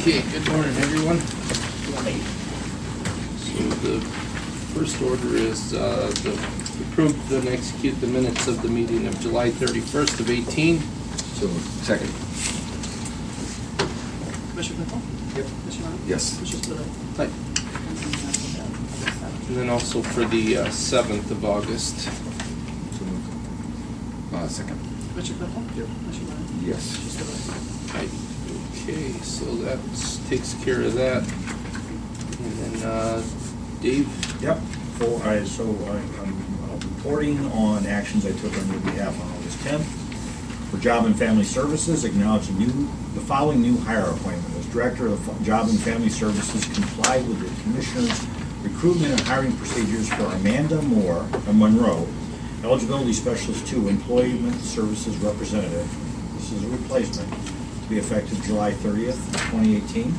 Okay, good morning, everyone. So the first order is to approve and execute the minutes of the meeting of July 31st of 18. So second. Commissioner Clickwell? Yep. Commissioner Arnold? Yes. Commissioner Spudler? Hi. And then also for the 7th of August. So moved. Second. Commissioner Clickwell? Yep. Commissioner Arnold? Yes. Commissioner Spudler? Hi. Okay, so that takes care of that. And then Dave? Yep. I'm reporting on actions I took on your behalf on August 10th. For Job and Family Services, acknowledge the following new hire appointment. As Director of Job and Family Services, complied with the Commissioner's recruitment and hiring procedures for Amanda Monroe, Eligibility Specialist 2, Employment Services Representative. This is a replacement to be effective July 30th, 2018.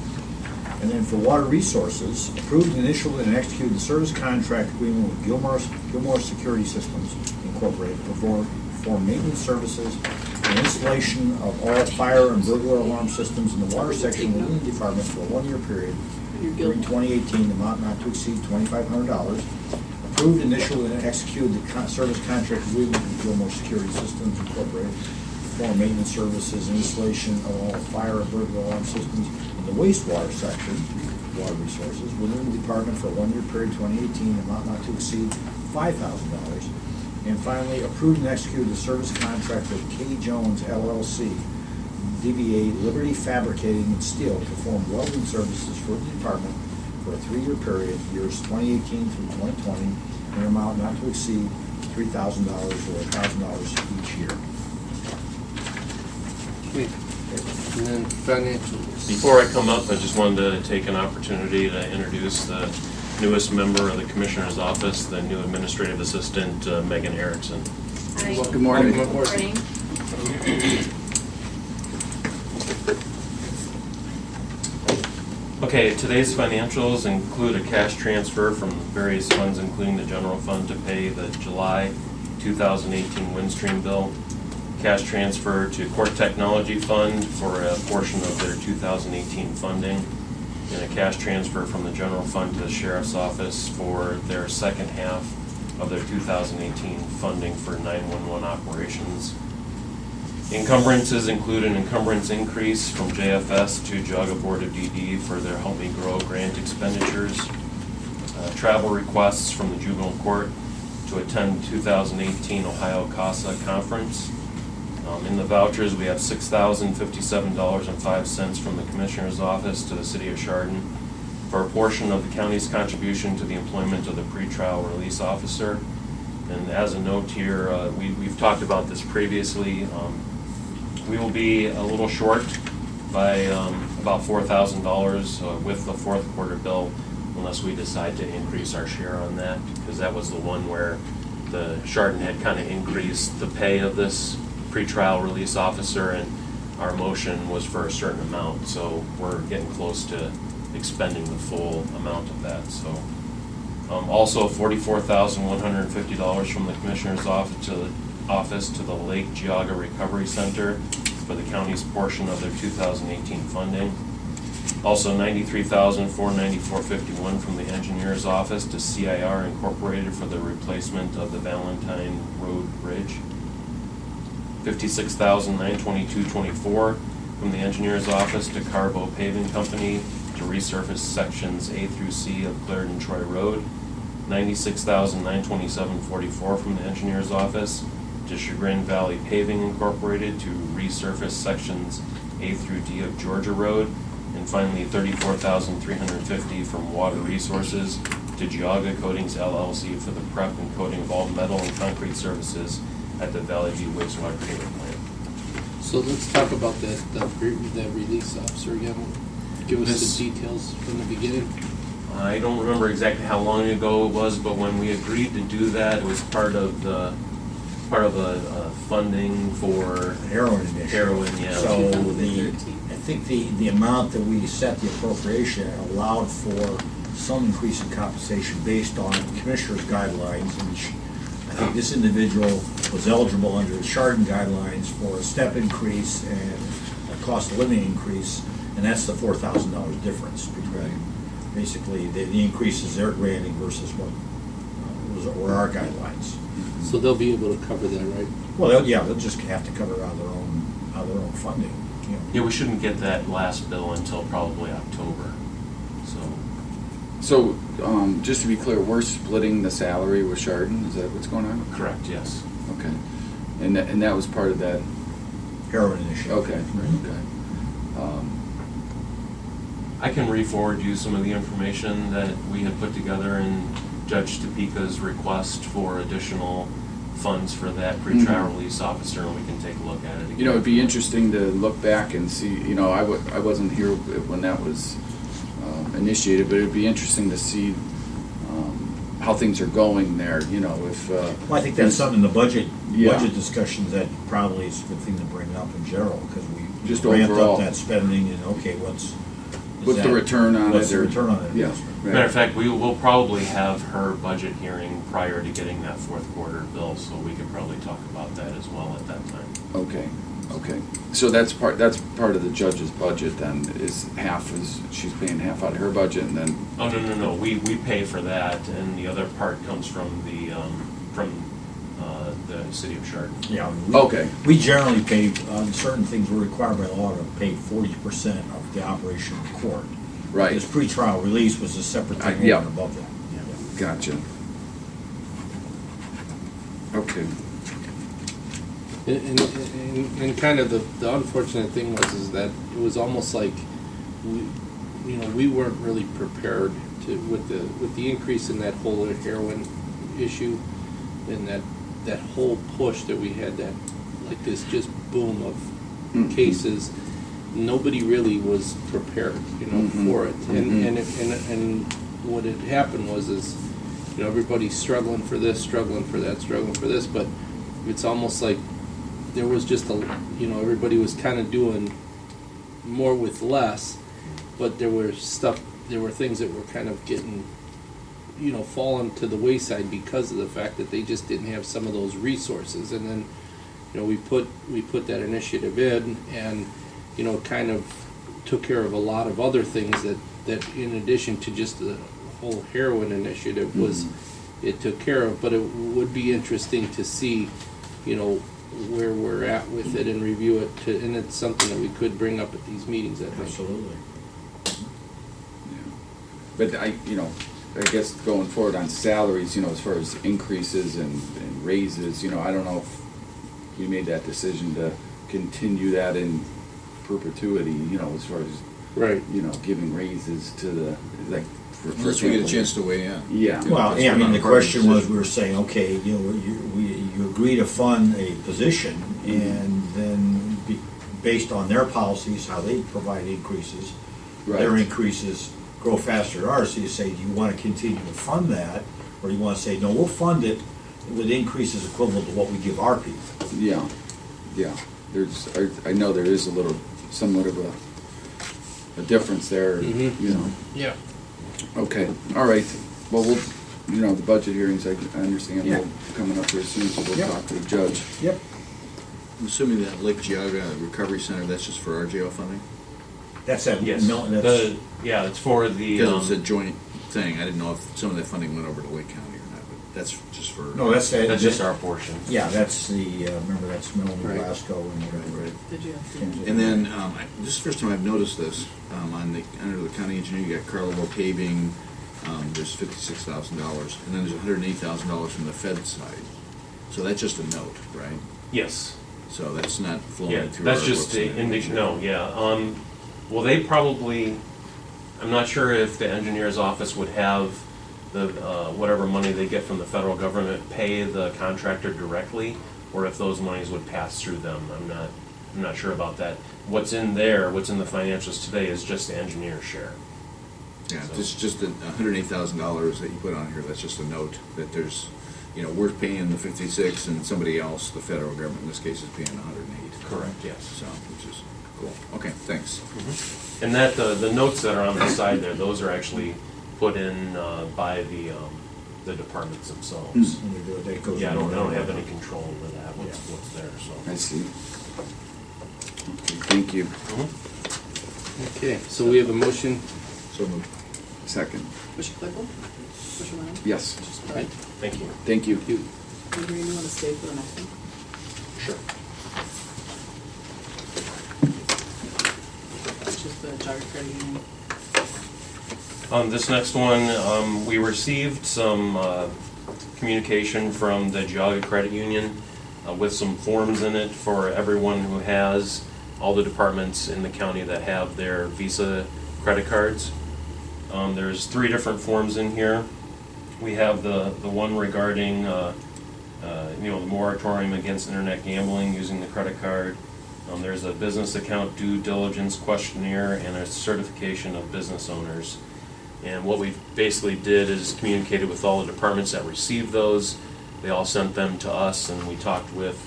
And then for Water Resources, approved, initialed, and executed the service contract agreement with Gilmore Security Systems Incorporated for maintenance services and installation of all fire and burglar alarm systems in the water section within the department for a one-year period during 2018, the amount not to exceed $2,500. Approved, initialed, and executed the service contract agreement with Gilmore Security Systems Incorporated for maintenance services and installation of all fire and burglar alarm systems in the wastewater section, Water Resources, within the department for a one-year period 2018, the amount not to exceed $5,000. And finally, approved and executed the service contract with K. Jones LLC, DBA Liberty Fabricating and Steel, to perform welding services for the department for a 3-year period, years 2018 through 2020, in an amount not to exceed $3,000 or $1,000 each year. Wait. And then financials. Before I come up, I just wanted to take an opportunity to introduce the newest member of the Commissioner's Office, the new Administrative Assistant, Megan Erickson. Hi. Good morning. Good morning. Okay, today's financials include a cash transfer from various funds, including the general fund, to pay the July 2018 Windstream bill. Cash transfer to Court Technology Fund for a portion of their 2018 funding, and a cash transfer from the general fund to the Sheriff's Office for their second half of their 2018 funding for 911 operations. Encumbrances include an encumbrance increase from JFS to Geauga Board of DD for their Help Me Grow grant expenditures. Travel requests from the Juvenile Court to attend 2018 Ohio CASA Conference. In the vouchers, we have $6,057.05 from the Commissioner's Office to the City of Chardon for a portion of the county's contribution to the employment of the pretrial release officer. And as a note here, we've talked about this previously. We will be a little short by about $4,000 with the fourth quarter bill, unless we decide to increase our share on that, because that was the one where the Chardon had kind of increased the pay of this pretrial release officer, and our motion was for a certain amount, so we're getting close to expending the full amount of that. So also $44,150 from the Commissioner's Office to the Lake Geauga Recovery Center for the county's portion of their 2018 funding. Also $93,494.51 from the Engineer's Office to CIR Incorporated for the replacement of the Valentine Road Bridge. $56,922.24 from the Engineer's Office to Carbo Paving Company to resurface sections A through C of Clarendon Troy Road. $96,927.44 from the Engineer's Office to Chagrin Valley Paving Incorporated to resurface sections A through D of Georgia Road. And finally, $34,350 from Water Resources to Geauga Coatings LLC for the prep and coating of all metal and concrete services at the Valley View Wastewater Treatment Plant. So let's talk about that release officer again. Give us the details from the beginning. I don't remember exactly how long ago it was, but when we agreed to do that, it was part of the funding for Heroin initiative. Heroin, yeah. So I think the amount that we set the appropriation allowed for some increase in compensation based on Commissioner's guidelines, which I think this individual was eligible under the Chardon guidelines for a step increase and a cost of living increase, and that's the $4,000 difference between, basically, the increases they're granting versus were our guidelines. So they'll be able to cover that, right? Well, they'll just have to cover it out of their own funding, you know. Yeah, we shouldn't get that last bill until probably October, so. So, just to be clear, we're splitting the salary with Chardon, is that what's going on? Correct, yes. Okay. And that was part of that, Heroin initiative. okay, okay. I can re-forward you some of the information that we had put together in Judge Topeka's request for additional funds for that pretrial release officer, and we can take a look at it again. You know, it'd be interesting to look back and see, you know, I wasn't here when that was initiated, but it'd be interesting to see how things are going there, you know, if... Well, I think that's something in the budget Yeah. discussions that probably is a good thing to bring up in general, because we Just ramped overall. up that spending, and okay, what's the return on it? What's the or- return on that Yeah. investment? right. Matter of fact, we will probably have her budget hearing prior to getting that fourth quarter bill, so we could probably talk about that as well at that time. Okay, okay. So that's part of the judge's budget then, she's paying half out of her budget and then, Oh, no, we pay for that, and the other part comes from the city of Chardon. Yeah. Okay. We generally pay, on certain things, we're required by law to pay 40% of the operation of court. right, This pretrial release was a separate thing over yeah. and above that. gotcha. Okay, And kind of the unfortunate thing is that it was almost like we weren't really prepared with the increase in that whole heroin issue and that whole push that we had, that like this just boom of cases. Nobody really was prepared, for it. And what had happened is everybody's struggling for this, struggling for that, struggling for this, but it's almost like there was just everybody was kind of doing more with less, but there were things that were kind of getting, fallen to the wayside because of the fact that they just didn't have some of those resources. And then, we put that initiative in, and, kind of took care of a lot of other things that in addition to just the whole heroin initiative was, it took care of. But it would be interesting to see, where we're at with it and review it, and it's something that we could bring up at these meetings, I think. Absolutely. yeah. But I guess going forward on salaries, as far as increases and raises, I don't know if we made that decision to continue that in perpetuity, as far as, Right. giving raises to the, like, for Unless we get a example- chance to weigh in. Yeah. Well, yeah, I mean, the question was, we were saying, okay, you agree to fund a position, and then based on their policies, how they provide increases, their Right. increases grow faster than ours, so you say, do you want to continue to fund that, or do you want to say, no, we'll fund it with increases equivalent to what we give our people? Yeah, yeah. I know there is somewhat of a difference there, Yeah. Okay, all right. Well, the budget hearings, I understand, Yeah. will coming up here soon, so we'll Yep. talk to the judge. Yep. I'm assuming that Lake Geauga Recovery Center, that's just for our jail funding? That's that, Yes, that's, it's for the, Because it's a joint thing, I didn't know if some of that funding went over to Lake County or not, but that's just for... no, that's that. that's just our portion. Yeah, that's the, remember, that's Melanie Right. Glasgow and... Right. Did you? And then, this is the first time I've noticed this, under the county engineer, you got Carlisle paving, there's $56,000, and then there's $108,000 from the Fed side. So that's just a note, right? Yes. So that's not Yeah, flowing through that's our just books the, and everything. no, yeah. Well, they probably, I'm not sure if the engineer's office would have the, whatever money they get from the federal government pay the contractor directly, or if those monies would pass through them. I'm not sure about that. What's in the financials today is just the engineer's share. Yeah, it's just the $108,000 that you put on here, that's just a note that there's, we're paying the 56 and somebody else, the federal government in this case, is paying 108. Correct, yes. So, which is cool. Okay, thanks. And that, the notes that are on the side there, those are actually put in by the departments themselves. That goes Yeah, I don't over. have any control over that, what's there, so. I see. Thank you. Okay, so we have a motion. So moved. Second. Commissioner Claypool? Commissioner Lennon? Yes. Commissioner Right. Spillier? Thank you. Thank you. Thank you. Adrian, you want to stay for the next one? Sure. Which is the Geauga Credit Union. This next one, we received some communication from the Geauga Credit Union with some forms in it for everyone who has, all the departments in the county that have their Visa credit cards. There's 3 different forms in here. We have the one regarding the moratorium against internet gambling using the credit card. There's a business account due diligence questionnaire and a certification of business owners. And what we basically did is communicated with all the departments that received those. They all sent them to us, and we talked with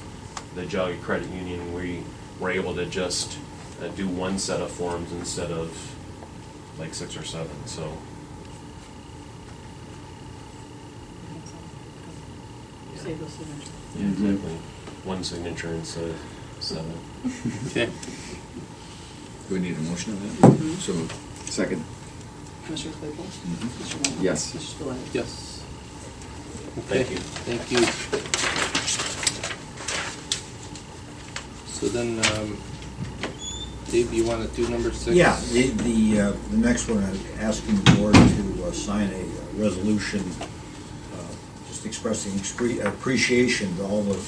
the Geauga Credit Union. We were able to just do one set of forms instead of like 6 or 7. So Save those signatures. yeah, exactly, one signature instead of 7. Okay. Do we need a motion on that? Mhm. So moved. Second. Commissioner Claypool? Mhm. Commissioner Lennon? Yes. Commissioner Spillier? Yes. Thank Okay, you. Thank you. So then, Dave, you want to do number 6? Yeah, the next one, I'm asking the board to sign a resolution just expressing appreciation to all the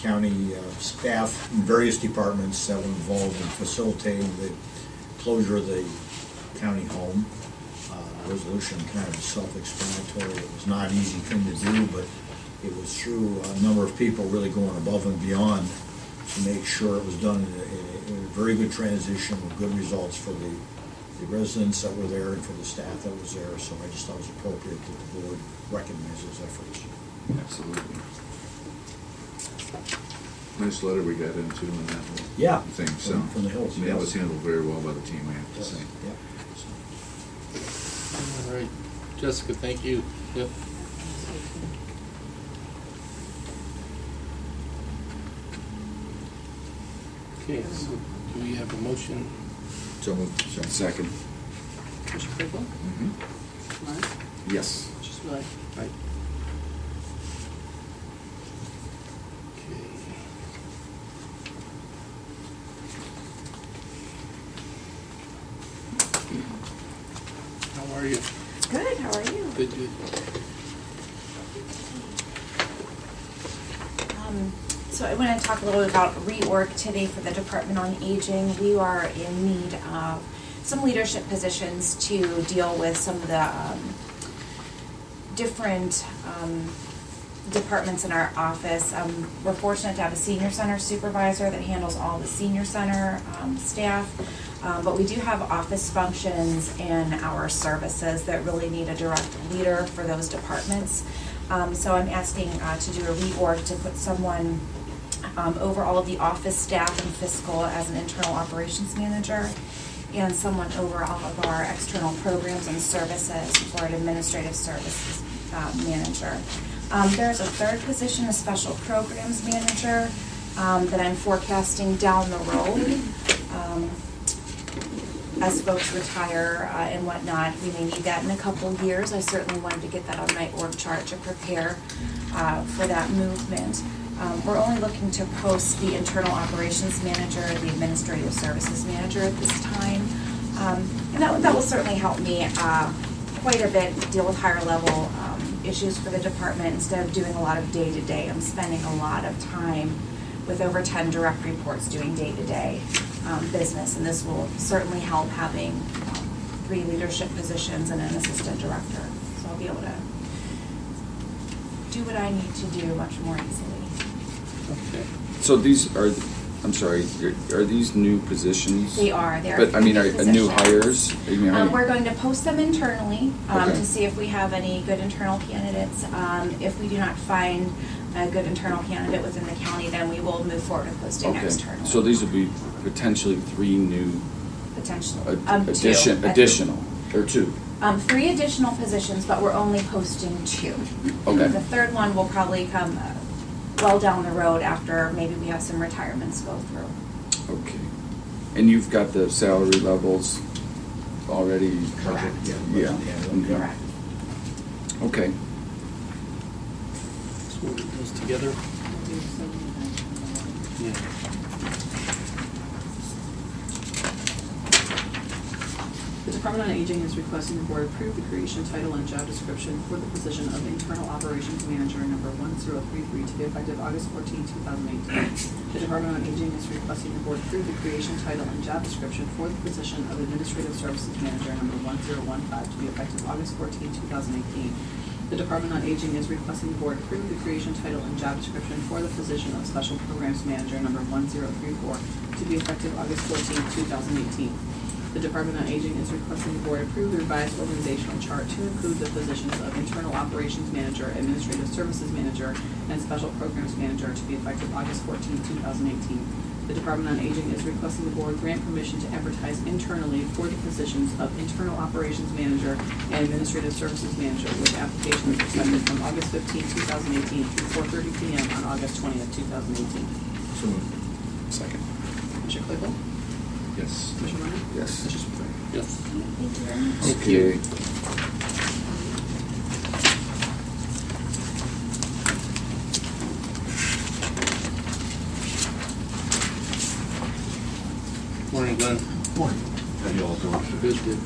county staff in various departments that were involved in facilitating the closure of the county home. Resolution kind of self-explanatory. It was not an easy thing to do, but it was through a number of people really going above and beyond to make sure it was done in a very good transition with good results for the residents that were there and for the staff that was there. So I just thought it was appropriate that the board recognize those efforts. Absolutely. Nice letter we got into on that whole Yeah, thing, so. from the Hills, That yes. was handled very well by the team, I have to say. Yeah. All right, Jessica, thank you. Yep. Okay, so do we have a motion? So moved. Second. Commissioner Claypool? Mhm. Commissioner Lennon? Yes. Commissioner Spillier? Right. Okay. How are you? Good, how are you? Good, good. So I want to talk a little bit about reorg today for the Department on Aging. We are in need of some leadership positions to deal with some of the different departments in our office. We're fortunate to have a senior center supervisor that handles all the senior center staff. But we do have office functions and our services that really need a direct leader for those departments. So I'm asking to do a reorg to put someone over all of the office staff and fiscal as an internal operations manager, and someone over all of our external programs and services for an administrative services manager. There's a third position, a special programs manager, that I'm forecasting down the road. As folks retire and whatnot, we may need that in a couple of years. I certainly wanted to get that on my org chart to prepare for that movement. We're only looking to post the internal operations manager, the administrative services manager at this time. And that will certainly help me quite a bit deal with higher level issues for the department instead of doing a lot of day-to-day. I'm spending a lot of time with over 10 direct reports doing day-to-day business, and this will certainly help having 3 leadership positions and an assistant director. So I'll be able to do what I need to do much more easily. Okay. So these are, I'm sorry, are these new positions? They are. But I mean, are new hires? Are you hiring- We're going to post them internally Okay. to see if we have any good internal candidates. If we do not find a good internal candidate within the county, then we will move forward with posting Okay, externally. so these would be potentially 3 new Potentially. 2. additional, or 2? 3 additional positions, but we're only posting 2. Okay. The third one will probably come well down the road after maybe we have some retirements go through. Okay. And you've got the salary levels already? Correct. Yeah. Yeah. Correct. Okay. So we'll do those together? Yeah. The Department on Aging is requesting the board approve the creation, title, and job description for the position of Internal Operations Manager number 1033 to be effective August 14, 2018. The Department on Aging is requesting the board approve the creation, title, and job description for the position of Administrative Services Manager number 1015 to be effective August 14, 2018. The Department on Aging is requesting the board approve the creation, title, and job description for the position of Special Programs Manager number 1034 to be effective August 14, 2018. The Department on Aging is requesting the board approve the revised organizational chart to include the positions of Internal Operations Manager, Administrative Services Manager, and Special Programs Manager to be effective August 14, 2018. The Department on Aging is requesting the board grant permission to advertise internally for the positions of Internal Operations Manager and Administrative Services Manager with applications accepted from August 15, 2018 through 4:30 p.m. on August 20th, 2018. So moved. Second. Commissioner Claypool? Yes. Commissioner Warren? Yes. Commissioner Spillier? Yes. Thank you very much. Okay. Morning, Glenn. Morning. How you all doing? Good, good.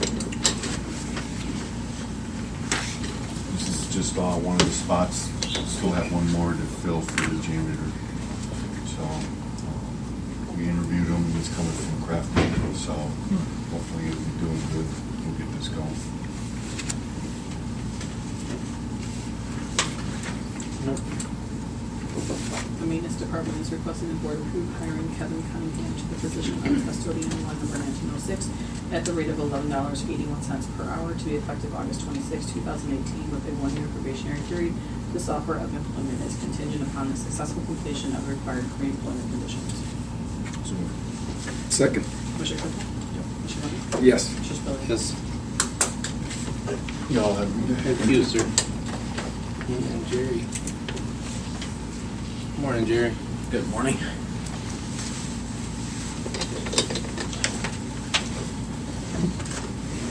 This is just one of the spots. Still have one more to fill for the janitor. So we interviewed him. He's coming from Craft Medical, so hopefully he'll be doing good. We'll get this going. Nope. The Maintenance Department is requesting the board approve hiring Kevin Cunningham to the position of custodian one number 1906 at the rate of $11.81 per hour to be effective August 26, 2018 with a one-year probationary period. This offer of employment is contingent upon the successful completion of the required pre-employment conditions. So moved. Second. Commissioner Claypool? Commissioner Warren? Yes. Commissioner Spillier? Yes. Y'all have. Thank you, sir. And Jerry. Morning, Jerry. Good morning.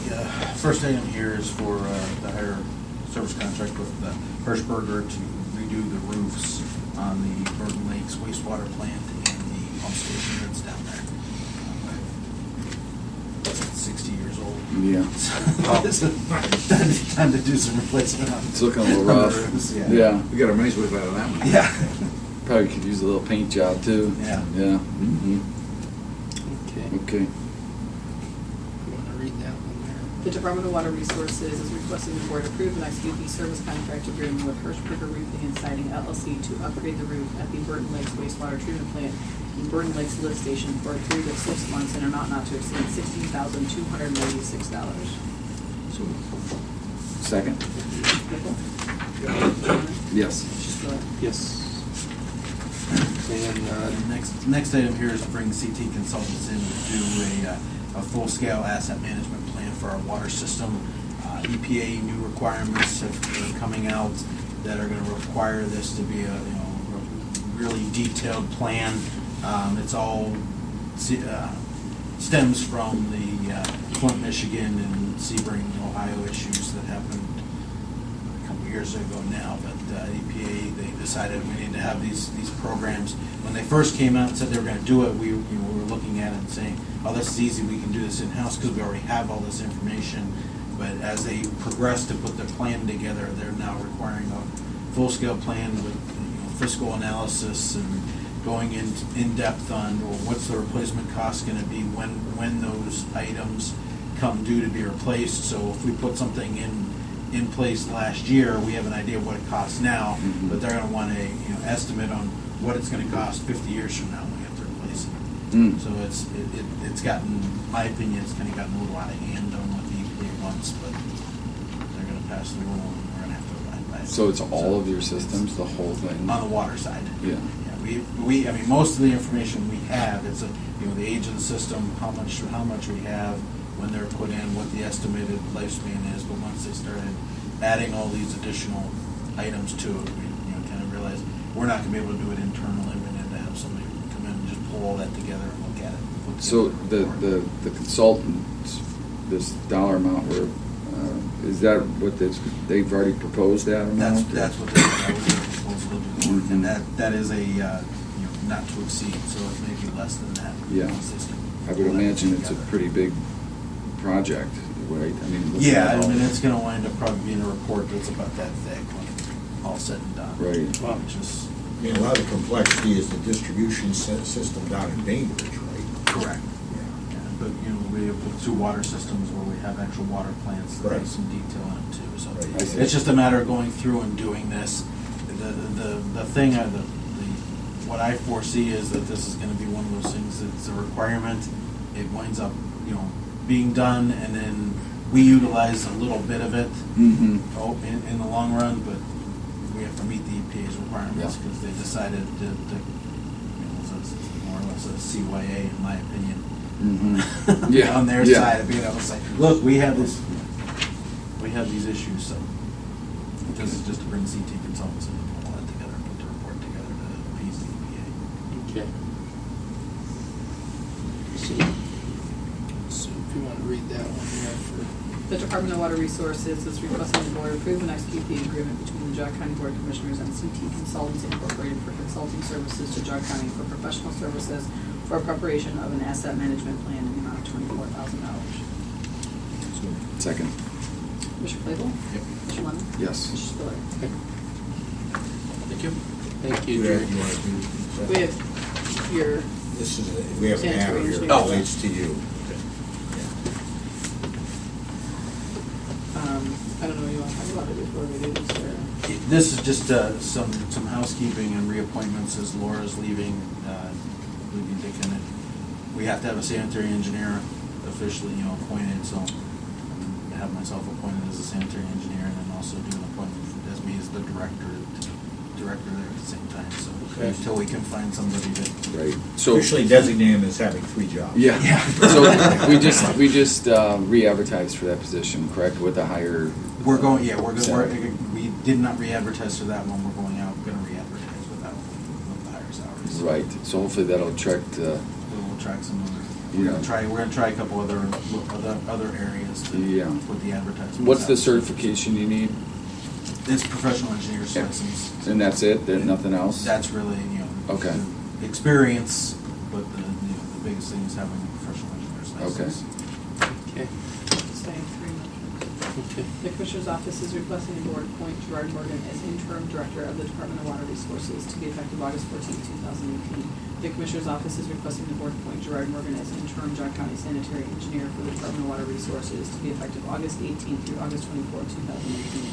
The first item here is for the hire service contract with Hirschberger to redo the roofs on the Burton Lakes wastewater plant and the pump station that's down there. It's 60 years old. Yeah. So, time to do some replacement on It's looking a little on the rough. roofs, Yeah. We got our money's worth out of that one. Yeah. Probably could use a little paint job too. Yeah. Yeah. Mm-hmm. Okay. Okay. You want to read that one there? The Department of Water Resources is requesting the board approve an XUP service contract agreement with Hirschberger Roofing and Siding LLC to upgrade the roof at the Burton Lakes wastewater treatment plant and Burton Lakes lift station for a period of 6 months and an amount not to exceed $16,296. So moved. Second. Claypool? Yes. Commissioner Spillier? Yes. And, Next item here is to bring CT Consultants in to do a full-scale asset management plan for our water system. EPA new requirements are coming out that are gonna require this to be a, really detailed plan. It's all stems from the Flint, Michigan and Sebring, Ohio issues that happened a couple years ago now, but EPA, they decided we need to have these programs. When they first came out and said they were gonna do it, we were looking at it and saying, oh, this is easy, we can do this in-house because we already have all this information. But as they progressed to put the plan together, they're now requiring a full-scale plan with fiscal analysis and going in depth on what's the replacement cost gonna be when those items come due to be replaced. So if we put something in place last year, we have an idea of what it costs now, Mhm. but they're gonna want a estimate on what it's gonna cost 50 years from now when we have to replace it. Mm. So it's gotten, in my opinion, it's kind of gotten a little out of hand on what the EPA wants, but they're gonna pass the rule and we're gonna have to abide by it. So it's all of your systems, the whole thing? On the water side. Yeah. I mean, most of the information we have, it's the age of the system, how much we have, when they're put in, what the estimated lifespan is, but once they started adding all these additional items to it, we, kind of realized we're not gonna be able to do it internally, we need to have somebody come in and just pull all that together and look at it. Put So together a report. the consultant, this dollar amount, where, is that what they've already proposed that amount? That's what that was their proposal to do, Mhm. and that is a, not to exceed, so it may be less than that. Yeah. System. I would imagine it's a pretty big project, right? I mean, looking Yeah, at I all- mean, it's gonna wind up probably being a report that's about that thick when all said and done. Right. Wow. Which is I mean, a lot of the complexity is the distribution system down in Bainbridge, right? correct. Yeah. Yeah, but, we have two water systems where we have actual water plants that have Right. some detail in them too, so. Right. I see. It's just a matter of going through and doing this. The thing, what I foresee is that this is gonna be one of those things that's a requirement. It winds up, being done, and then we utilize a little bit of it, Mhm. in the long run, but we have to meet the EPA's requirements, Yeah. because they decided to, it's more or less a CYA, in my opinion. Mhm. Yeah, On their yeah. side of being able to say, look, we have these issues, so. This is just to bring CT consultants in and pull all that together, put the report together to appease the EPA. Okay. So if you want to read that one there for. The Department of Water Resources is requesting the board approve and execute the agreement between the Geauga County Board of Commissioners and CT Consultants Incorporated for consulting services to Geauga County for professional services for preparation of an asset management plan in the amount of $24,000. Second, Mr. Claypool? Yep. Mr. Lemon? yes. Mr. Spiller? Thank you. Thank you, You Jerry. want to do? We have your, This is, we have an app Sanitary here, engineer. that relates to you. I don't know, you want to talk about it before we do this, or? This is just some housekeeping and reappointments as Laura's leaving Dickin. We have to have a sanitary engineer officially, appointed, so I have myself appointed as a sanitary engineer, and then also do an appointment as me as the director there at the same time, so Okay. until we can find somebody that. Right. So, Officially designate him as having 3 jobs. yeah. So we just re-advertised for that position, correct, with a higher? We're going, yeah, we did not re-advertise for that one, we're gonna re-advertise with that one, with the higher salaries. Right. So hopefully that'll attract, We'll track some other, Yeah. we're gonna try a couple other areas to Yeah. put the advertisements. what's the out. certification you need? It's professional engineer's Yeah. license. And that's it? Then nothing else? That's really, Okay. the experience, but the biggest thing is having a professional engineer's Okay. license. Okay. Staying 3 minutes. Okay. The Commissioner's Office is requesting the board appoint Gerard Morgan as interim director of the Department of Water Resources to be effective August 14, 2018. The Commissioner's Office is requesting the board appoint Gerard Morgan as interim Geauga County sanitary engineer for the Department of Water Resources to be effective August 18 through August 24, 2018.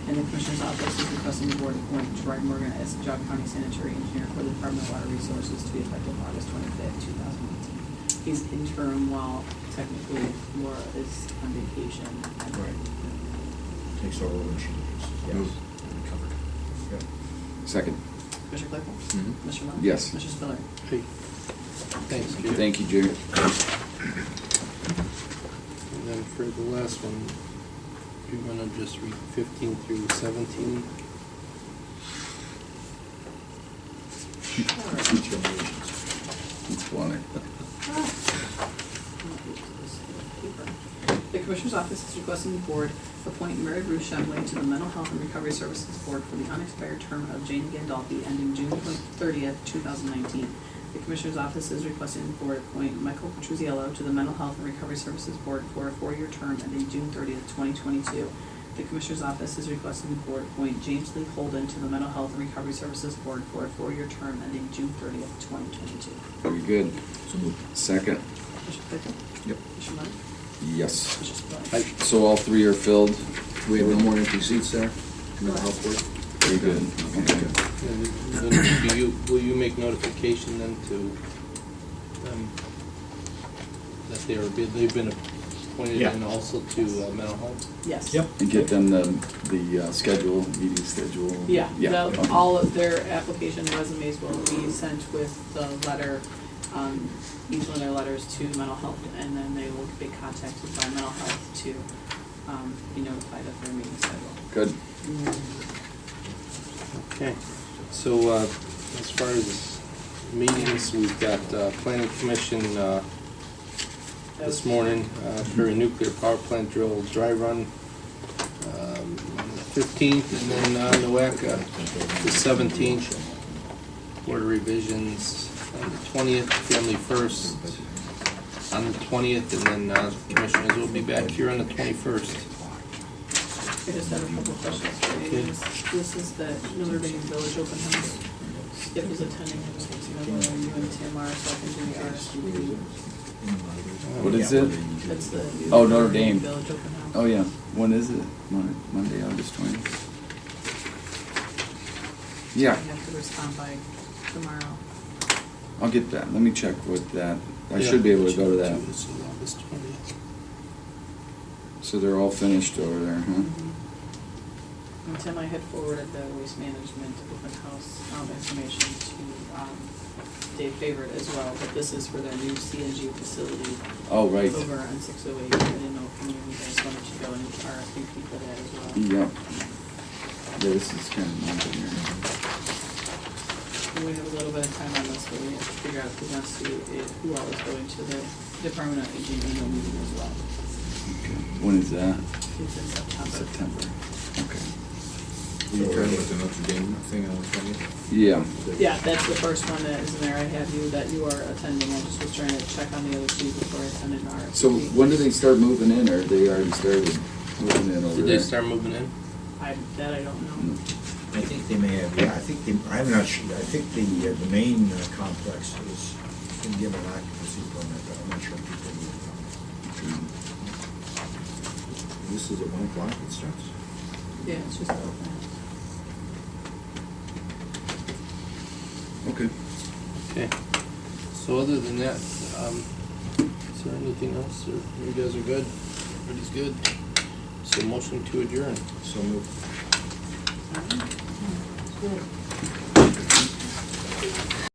And the Commissioner's Office is requesting the board appoint Gerard Morgan as Geauga County sanitary engineer for the Department of Water Resources to be effective August 25, 2018. He's interim while technically Laura is on vacation. Right. Takes over when she leaves. Move. Yes. Covered. Yep. Second. Mr. Claypool? Mhm. Mr. Lemon? Yes. Mr. Spiller? Hey. Thanks, Jerry. Thank you, Jerry. And then for the last one, you want to just read 15 through 17? It's funny. The Commissioner's Office is requesting the board appoint Mary Bruce Chemley to the Mental Health and Recovery Services Board for the unexpired term of Jane Gandolfi ending June 30th, 2019. The Commissioner's Office is requesting the board appoint Michael Petruzziello to the Mental Health and Recovery Services Board for a 4-year term ending June 30th, 2022. The Commissioner's Office is requesting the board appoint James Lee Holden to the Mental Health and Recovery Services Board for a 4-year term ending June 30th, 2022. Very good. So moved. Second. Mr. Claypool? Yep. Mr. Lemon? Yes. Mr. Spiller? So all 3 are filled? We have no more empty seats there? Mental health board? Very good. Okay. And then will you make notification then to them that they've been appointed Yeah. and also to mental health? Yes. Yep. And get them the schedule, meeting schedule? Yeah, Okay. all of their application resumes will be sent with the letter, each one of their letters to mental health, and then they will be contacted by mental health to be notified of their meeting schedule. Good. Okay, so as far as meetings. We've got planning commission this morning for a nuclear power plant drill dry run on the 15th, and then NOACA the 17th. Board of revisions on the 20th, family first on the 20th, and then commissioners will be back here on the 21st. I just have a couple of questions for you. This is the Notre Dame Village Open House. Skip is attending, I just want to know whether you and Tim are, so I can do the RSVP. What is it? It's the Oh, Notre Dame. Village Open House. Oh, yeah. When is it? Monday, August 20th? Yeah, You have to respond by tomorrow. I'll get that. Let me check with that. I should be able to go to that. This is August 20th. So they're all finished over there, huh? And Tim, I had forwarded the waste management open house information to Dave Favorite as well, but this is for their new CNG facility Oh, right. over on 608. I didn't know if you guys wanted to go and RSVP for that as well. Yeah. Yeah, this is kind of nothing here. And we have a little bit of time on this, but we have to figure out who wants to, who all is going to the Department of Aging annual meeting as well. Okay. When is that? It's in September. September. Okay. You heard with the Notre Dame thing on the 20th? Yeah. Yeah, that's the first one that is in there. I have you, that you are attending. I just was trying to check on the other two before I send it to RSVP. So when do they start moving in, or they already started moving in over Did there? they start moving in? That I don't know. I think they may have, yeah, I think they, I'm not sure, I think the main complex is been given occupancy permit, but I'm not sure if people moved This is at 1 o'clock it starts? Yeah, it's just open. Okay. Okay. So other than that, is there anything else, or you guys are good? Everybody's good? So motion to adjourn. So moved. Good.